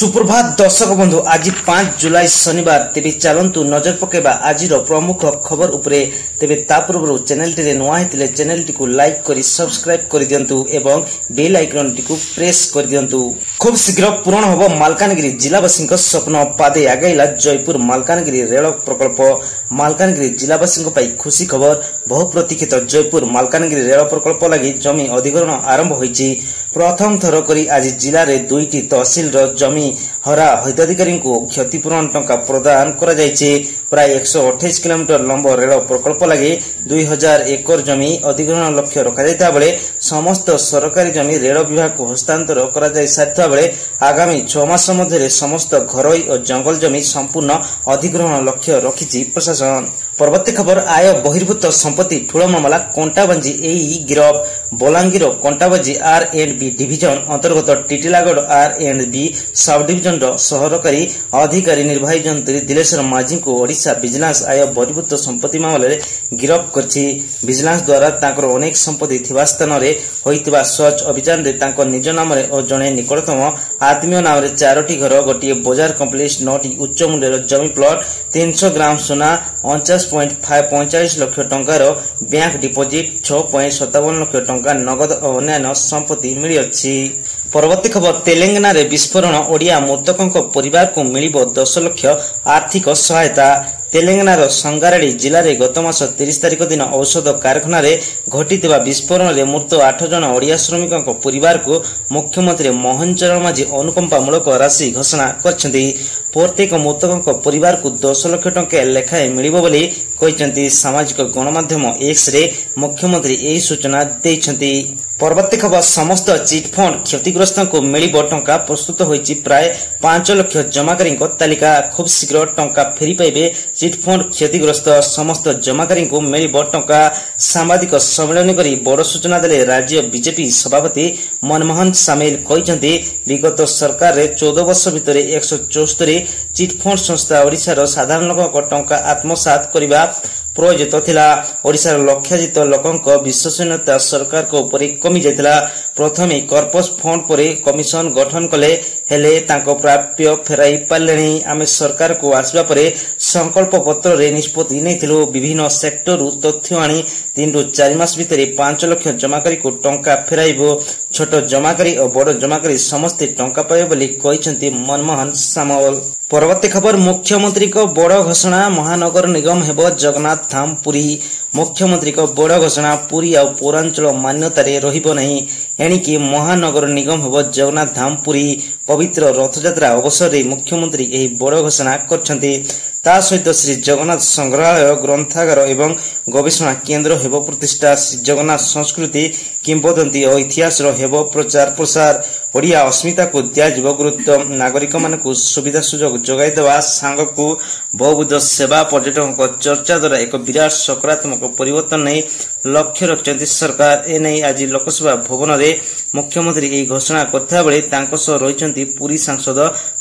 सुप्रभात दर्शक बंधु आज 5 जुलाई शनिवार तेबे चलंतु नजर पकेबा आज प्रमुख खबर उपरे तेबे ता पूर्व चैनल टी नुआ हेतिले चैनल टी को लाइक करी सब्सक्राइब कर दियंतु एवं बेल आइकन टी को प्रेस कर दियंतु। खूब शीघ्र पूर्ण होबो मालकानगिरी जिलावासी स्वप्न पादे आगैला जयपुर मालकानगिरी रेल प्रकल्प। मालकानगिरी जिलावासी खुशी खबर बहु प्रतीक्षित जयपुर मालकानगिरी रेल प्रकल्प लगी जमी अधिग्रहण आरंभ होईची। प्रथम थर करी आज जिले में 2टी तहसिल जमी हरा हिताधिकारी को क्षतिपूरण टंका प्रदान करा जायछि। प्राय 128 किलोमीटर लंब रेल प्रकल्प लगी 2000 एकर जमी अधिग्रहण लक्ष्य रखा जायता बेले समस्त सरकारी जमी रेल विभाग को हस्तांतर करा जाय सारिता बेले आगामी 6 मास मध्य समस्त घरोई और जंगल जमी संपूर्ण अधिग्रहण लक्ष्य रखिछि प्रशासन। परवर्ती खबर आय बहिर्भूत संपत्ति ठूल मामला कंटाबांजी एई गिरफ। बलांगीर कंटाबांजी R&B डिविजन अंतर्गत टिटिलागढ़ R&B सब डिविजन सहकारी अधिकारी निर्वाही जंत्री दिलेश्वर माझी को ओडिशा विजिलेंस आय बहिर्भूत संपत्ति मामले गिरफ करछि। विजिलेंस द्वारा तांकर अनेक संपत्ति थिबा स्थान रे होइतिबा सर्च अभियान रे तांकर निज नाम रे और जणे निकटतम आत्मीय नाम रे 4टी घर गोटिए बाजार कम्प्लेक्स 9टी उच्च मूल्यर जमी प्लॉट 300 ग्राम सोना 49.45 लाख टंकार बैंक डिपोजिट 6.57 लाख टंका नगद और अन्य संपत्ति मिली अछि। परवर्ती खबर तेलंगाना रे विस्फोरण ओडिया मृतकों परिवार को मिलिबो 10 लाख आर्थिक सहायता। तेलंगाना संगारेड्डी जिले में गत मास 30 तारिख दिन औषध कारखाना रे घटिथिबा विस्फोरण रे मृत 8 जन ओडिया श्रमिकों परिवार को मुख्यमंत्री मोहन चरण माझी अनुकंपामूलक राशि घोषणा करछन्ती। प्रत्येक मृतकों परिवार को 10 लाख टंका लेखाएं मिलिबो बोली कहिसंती। सामाजिक गणमाध्यम एक्स रे मुख्यमंत्री एही सूचना दैछन्ती। परवर्ती खबर समस्त चिटफंड क्षतिग्रस्त को मिलिबो टंका प्रस्तुत होईची। प्राय 5 लाख जमाकारी तालिका खूब शीघ्र टंका फेरी पाइबे। चिटफंड क्षतिग्रस्त समस्त जमाकारी को मिलिबो टंका। सांबादिक सम्मेलन करी बड़ सूचना देले राज्य बीजेपी सभापति मनमोहन सामिल कहिसंती। विगत सरकार रे 14 वर्ष भितर 174 चिटफंड संस्था ओडिशा साधारण लोक टंका आत्मसात करबा प्रयोजित थिला। ओडिशा लक्षाधिक लोकों विश्वसनीयता सरकार को ऊपर कमी जाइतिला। प्रथमे कॉर्पस फंड पर कमिशन गठन कले हेले तांको प्राप्य फेराई पालेनी। आमे सरकार को आसबा परे संकल्प पत्र रे निष्पत्ति नैथिलु। विभिन्न सेक्टर तथ्य आनी 3 ରୁ 4 मास भितर 5 लाख जमाकारी को टंका फेराइबो। छोट जमाकारी और बड़ जमाकारी समस्त टंका पाइबे बोली कहिसंती मनमोहन सामल। परवर्ती खबर मुख्यमंत्री को बड़ घोषणा महानगर निगम हेबो जगन्नाथ धाम पुरी। मुख्यमंत्री को बड़ घोषणा पुरी और पौरांचल मान्यतार रहिबो नहीं। एणिकी महानगर निगम हेबो जगन्नाथ धाम पुरी। पवित्र रथयात्रा अवसर रे मुख्यमंत्री एही बड़ घोषणा करछन्ती। ता सहित श्री जगन्नाथ संग्रहालय ग्रंथागार एवं गवेषणा केन्द्र हेबो प्रतिष्ठा। श्री जगन्नाथ संस्कृति किंवदंती और इतिहास हेबो प्रचार प्रसार। ओडिया अस्मिता को दियाजिबो गुरुत्व। नागरिक मानकु सुविधा सुजोग जोगाई देवा सांगकु बहुविध सेवा पर्यटन को चर्चा द्वारा एक विराट सकारात्मक परिवर्तन नहीं लक्ष्य रखिसंती सरकार। एने आज लोकसभा भवन रे मुख्यमंत्री एही घोषणा करथा बेले तांको सह रहिसंती पुरी सांसद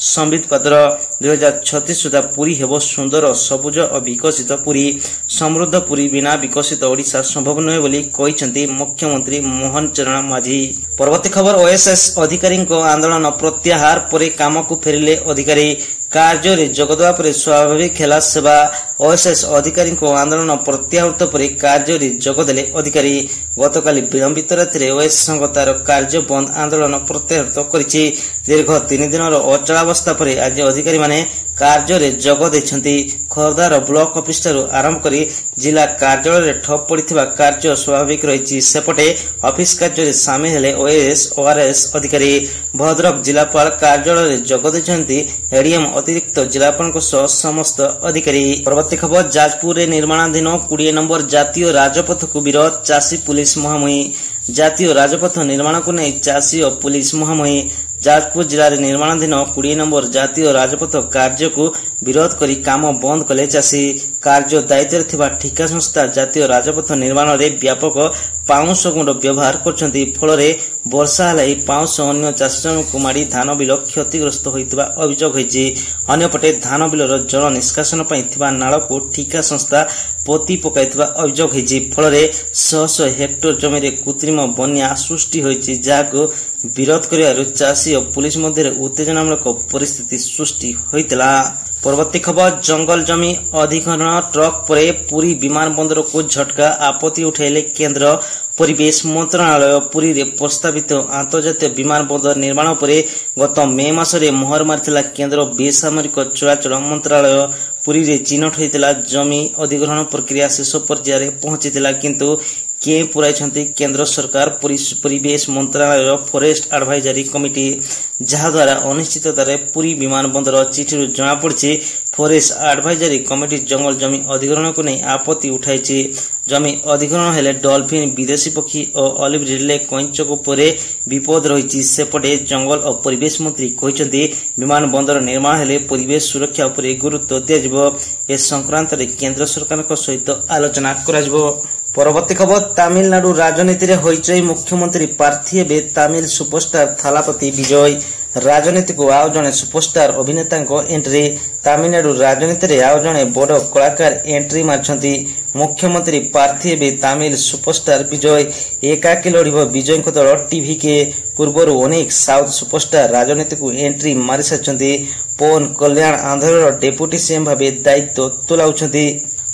संबित पात्र। 2036 सुधा पुरी हेबो सुंदर सबुज और विकसित पुरी। समृद्ध पुरी बिना विकसित ओडिशा संभव नहे बोली कहिसंती मुख्यमंत्री मोहन चरण माझी। परवर्ती खबर ओएसएस अधिकारी आंदोलन प्रत्याहार पर काम को फेरिले अधिकारी। कार्य रे जोगदेवा पर स्वाभाविक खेला सेवा। ओएसएस अधिकारी आंदोलन प्रत्याहृत पर कार्य रे जोगदेले अधिकारी। गतकाली विलंबित राति ओएस संघ तार कार्य बंद आंदोलन प्रत्याहृत करिछि। दीर्घ 3 दिनर अचलावस्था पर आज अधिकारी माने कार्य रे जोग दैछन्ती। खोरदार ब्लॉक ऑफिस आरंभ करी जिला कार्यालय रे ठप पड़िथिबा कार्य स्वाभाविक रहिछि। सेपटे ऑफिस कार्य रे शामिल हेले ओआरएस अधिकारी। भद्रक जिलापाल कार्यालय रे जोग दैछन्ती एडीएम अतिरिक्त जिलापाल सह समस्त अधिकारी। परवर्ती खबर जाजपुर रे निर्माणाधीन 20 नंबर जातीय राजपथ को विरोध चाषी पुलिस मुहांमुही। जातीय राजपथ निर्माण को नहीं चाषी और पुलिस मुहांमुही। जाजपुर जिले में निर्माणाधीन 20 नंबर जातीय राजपथ कार्य को विरोध करी काम बंद कले चाषी। कार्य दायित्व थिबा ठिका संस्था जातीय राजपथ निर्माण में व्यापक पाउंश गुंड व्यवहार करछंती फल वर्षा हेलाई पाउंश अन्य चाषी को माड़ी धान बिल क्षतिग्रस्त होइतिबा अभियोग होइछि। अन्यपटे धान बिलर जल निष्कासन पई थिबा नाल को ठिका संस्था पोती पकाइतिबा अभियोग होइछि। फल शह शह हेक्टर जमी रे कृत्रिम बन्या सृष्टि होइछि, जाको विरोध करिवारु चाषी और पुलिस मध्य उत्तेजनामूलक परिस्थिति सृष्टि होइतिला। परवर्ती खबर, जंगल जमी अधिग्रहण ट्रक पर पुरी विमान बंदर को झटका, आपत्ति उठाइले केंद्र परिवेश मंत्रालय। पुरी रे प्रस्तावित अंतर्जातीय विमान बंदर निर्माण पर गत मे मासरे मोहर मारिथिला केंद्र बेसामरिक चलाचल मंत्रालय। पुरी रे चिन्हट होइतिला जमी अधिग्रहण प्रक्रिया शेष पर्यायर पहुंचीतिला, किंतु के पुराइछंती केंद्र सरकार परिवेश मंत्रालय फॉरेस्ट एडवाइजरी कमिटी, जहाद्वारा अनिश्चिततार पुरी विमान बंदर चिठी जना पड़ी फॉरेस्ट एडवाइजरी कमिटी जंगल जमी अधिग्रहण को नहीं आपत्ति उठाई। जमी अधिग्रहण हेले डॉल्फिन, विदेशी पक्षी और ऑलिव रिडले कईंच परे विपद रही। सेपटे जंगल और परिवेश मंत्री कहते विमान बंदर निर्माण हेले परिवेश सुरक्षा उपर गुरुत्व दिया। ए संक्रांत केंद्र सरकार सहित आलोचना करा। परवर्ती खबर, तमिलनाडु राजनीति रे होइचई मुख्यमंत्री प्रार्थी हेबे तमिल सुपरस्टार थालापति विजय। राजनीति को आउ जने सुपरस्टार अभिनेता एंट्री। तमिलनाडु राजनीति रे आउ जने बड़ कलाकार एंट्री मारछंती। मुख्यमंत्री प्रार्थी हेबे तमिल सुपरस्टार विजय। एकाकी लड़िबो विजय को दल टीवी के पूर्व अनेक साउथ सुपरस्टार राजनीति को एंट्री मारी सारछंती। पवन कल्याण आंध्र डेप्यूटी सीएम भाबे दायित्व तुलाउछंती।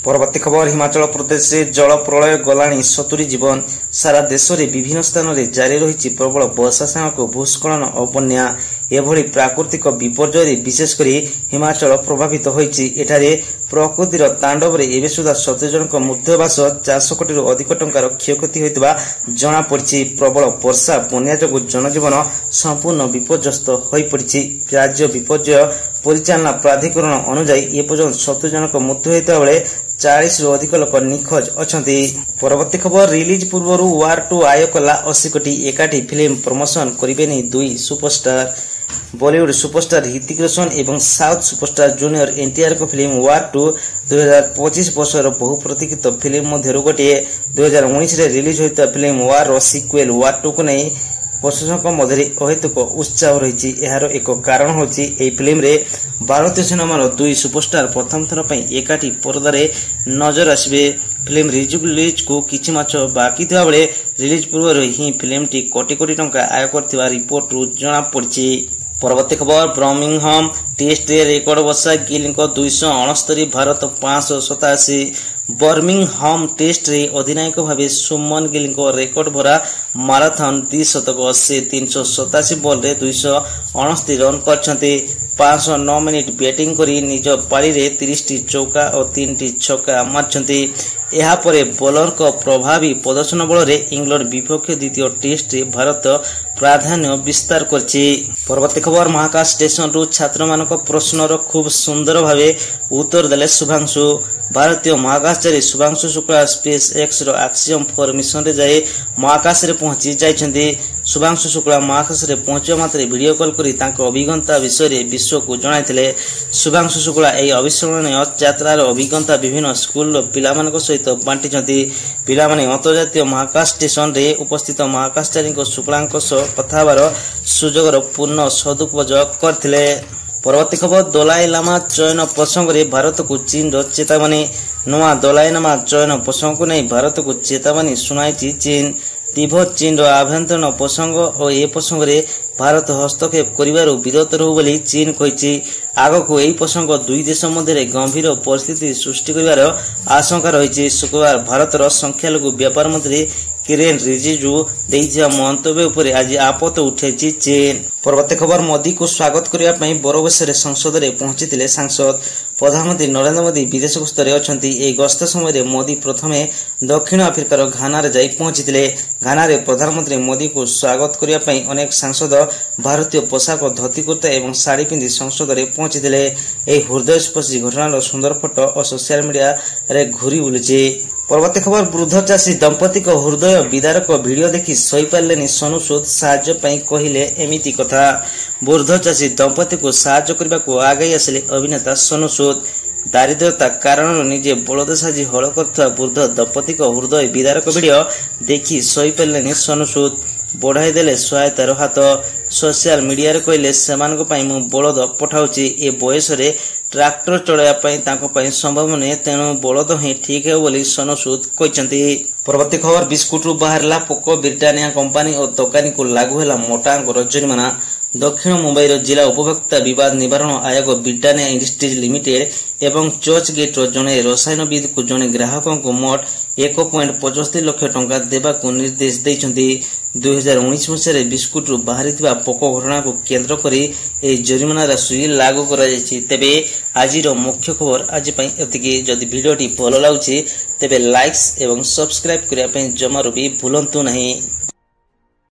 परवर्ती खबर, हिमाचल प्रदेश से जल प्रलय गलानी 70 जीवन। सारा देश में विभिन्न स्थान में जारी रही प्रबल वर्षा सामक भूस्खलन और बन्या। एभली प्राकृतिक विपर्यय विशेषकर हिमाचल प्रभावित होइछि। एठारे प्रकृतिर तांडव रे एबे सुधा 70 जनक मृत्यु हेबा सह 400 कोटी अधिक टंकार क्षयक्षति होइतिबा जना पड़छि। प्रबल वर्षा बन्या जोगु जनजीवन संपूर्ण विपर्यस्त होई पड़छि। राज्य विपर्यय परिचालना प्राधिकरण अनुसार एपर्यंत 70 जनक मृत्यु होइता बेले 40 रु अधिक लोक निखोज अछंती। परवर्ती खबर, रिलीज पूर्व वार 2 आय कला 80 कोटी। एकाठी फिल्म प्रमोशन करिबेनी दुई सुपरस्टार। बॉलीवुड सुपरस्टार ऋतिक रोशन एवं साउथ सुपरस्टार जूनियर एनटीआर को फिल्म वार 2 2025 वर्षर बहु प्रतीक्षित फिल्म मध्य गोटे 2019 रे रिलीज होता फिल्म वार रो सिक्वेल वार 2 को नहीं प्रशंसक मध्य अहेतुक उत्साह रही। यार एक कारण होची एई फिल्म रे भारतीय सिनेमार दुई सुपरस्टार प्रथम थर पई एकाठी पर्दारे नजर आसबे। फिल्म रिलीज को किछि मास बाकी थिबा बेले रिलीज पूर्व ही फिल्म टी कोटी कोटी टंका आय करथिबा रिपोर्ट रु जना पड़छि। परवर्ती खबर, बर्मिंघम टेस्ट रे रेकर्ड वर्षा, गिल को 269, भारत 587। बर्मिंघम टेस्ट रे अधिनायक भावे सुमन गिल को रेकर्ड भरा माराथन 200 से 387 बॉल रे 269 रन करछंती। 509 मिनिट बैटिंग करी निज पारी रे 30 टी चौका और 3 टी छक्का मारछंती। एहा परे बॉलर को प्रभावी प्रदर्शन बल रे इंग्लैंड विपक्ष द्वितीय टेस्ट रे भारत प्राधान्य विस्तार करछि। परवर्ती खबर, महाकाश स्टेशन रु छात्र मानक प्रश्नर खूब सुंदर भावे उत्तर देले शुभांशु। भारतीय महाकाशचारी शुभांशु शुक्ला स्पेस एक्स रो एक्सियम 4 मिशन रे जाए महाकाश रे पहुंची जाइछंती। शुभांशु शुक्ला महाकाश रे पहुंचवा मात्रे वीडियो कॉल करी तांको अभिज्ञता विषय रे विश्व को जणाइथिले। शुभांशु शुक्ला एई अविस्मरणीय यात्रार अभिज्ञता विभिन्न स्कूल पिलामानक सहित बांटिछंती। पिलामाने अंतर्जातीय महाकाश स्टेशन रे उपस्थित महाकाशचारी शुक्लांक सह कथाबार सुजोगर पूर्ण सदुपयोग करथिले। परवर्ती खबर, दलाई लामा चयन प्रसंग रे भारत को चीन रो चेतावनी। नुआ दलाई लामा चयन प्रसंग को नहीं भारत को चेतावनी सुनाई चीन। तिब्बत चीन रो आभ्यंतरण प्रसंग और ए प्रसंग रे भारत हस्तक्षेप करिवार विरोध रहू बोली चीन कहिछि। आगको एई प्रसंग दुई देश मध्य गंभीर परिस्थिति सृष्टि करिवार आशंका रही। शुक्रवार भारतर संख्यालघु व्यापार मंत्री किरेन रिजिजू देइथिबा मंतव्य उपरे आज आपत्ति उठैछि चीन। परवर्ती खबर, मोदी को स्वागत करिया पई बरबेसरे संसद रे पहुंचीतिले सांसद। प्रधानमंत्री नरेंद्र मोदी विदेश गस्तरे अछंती। ए गस्त समय मोदी प्रथमे दक्षिण अफ्रिकार घाना रे जाई पहुंचीतिले। घाना रे प्रधानमंत्री मोदी को स्वागत करिया पई अनेक सांसद भारतीय पोशाक धोती कुर्ता एवं साड़ी पिंधि संसद रे पहुंचीतिले। ए हृदयस्पर्शी घटनार सुंदर फोटो और सोशल मीडिया रे घुरी बुलिछि। परवर्ती खबर, वृद्ध चाषी दंपति को हृदय विदारक वीडियो देखि सही पारलेनी सोनू सूद। साहाय्य पई कहिले एमिति कथा। वृद्ध चाषी दंपति को साहाय्य करबा को आगे आसिले अभिनेता सोनू सूद। ଦାରିଦ୍ରତା କାରଣରୁ ନିଜେ ବଳଦ ସାଜି ହଳ କରୁଥିବା ବୃଦ୍ଧ ଦମ୍ପତିଙ୍କ ହୃଦୟ ବିଦାରକ ଭିଡିଓ ଦେଖି ସହିପାରିଲେନି ସୋନୁ ସୁଦ। ବଢାଇ ଦେଲେ ସହାୟତାର ହାତ। ସୋସିଆଲ ମିଡିଆରେ କହିଲେ, ସେମାନଙ୍କ ପାଇଁ ମୁଁ ବଳଦ ପଠାଉଛି। ଏ ବୟସରେ ଟ୍ରାକ୍ଟର ଚଳାଇବା ପାଇଁ ତାଙ୍କ ପାଇଁ ସମ୍ଭବ ନୁହେଁ, ତେଣୁ ବଳଦ ହିଁ ଠିକ୍ ହେବ ବୋଲି ସୋନୁ ସୁଦ କହିଛନ୍ତି। ପରବର୍ତ୍ତୀ ଖବର, ବିସ୍କୁଟରୁ ବାହାରିଲା ପୋକ। ବ୍ରିଟାନିଆ କମ୍ପାନୀ ଓ ଦୋକାନୀକୁ ଲାଗୁ ହେଲା ମୋଟା ଅଙ୍କର ଜରିମାନା। ଦକ୍ଷିଣ ମୁମ୍ବାଇର ଜିଲ୍ଲା ଉପଭୋକ୍ତା ବିବାଦ ନିବାରଣ ଆୟୋଗ ବ୍ରିଟାନିଆ ଇଣ୍ଡଷ୍ଟ୍ରିଜ୍ ଲିମିଟେଡ୍ ଏବଂ ଚର୍ଚ୍ଚ ଗେଟ୍ର ଜଣେ ରସାୟନବିତ୍କୁ ଜଣେ ଗ୍ରାହକଙ୍କୁ ମୋଟ 1.75 ଲକ୍ଷ ଟଙ୍କା ଦେବାକୁ ନିର୍ଦ୍ଦେଶ ଦେଇଛନ୍ତି। 2019 ମସିହାରେ ବିସ୍କୁଟରୁ ବାହାରିଥିବା ପୋକ ଘଟଣାକୁ କେନ୍ଦ୍ର କରି ଏହି ଜରିମାନା ରାଶି ଲାଗୁ କରାଯାଇଛି। ତେବେ ଆଜିର ମୁଖ୍ୟ ଖବର ଆଜି ପାଇଁ ଏତିକି। ଯଦି ଭିଡିଓଟି ଭଲ ଲାଗୁଛି ତେବେ ଲାଇକ୍ସ ଏବଂ ସବସ୍କ୍ରାଇବ କରିବା ପାଇଁ ଜମାରୁ ବି ଭୁଲନ୍ତୁ ନାହିଁ।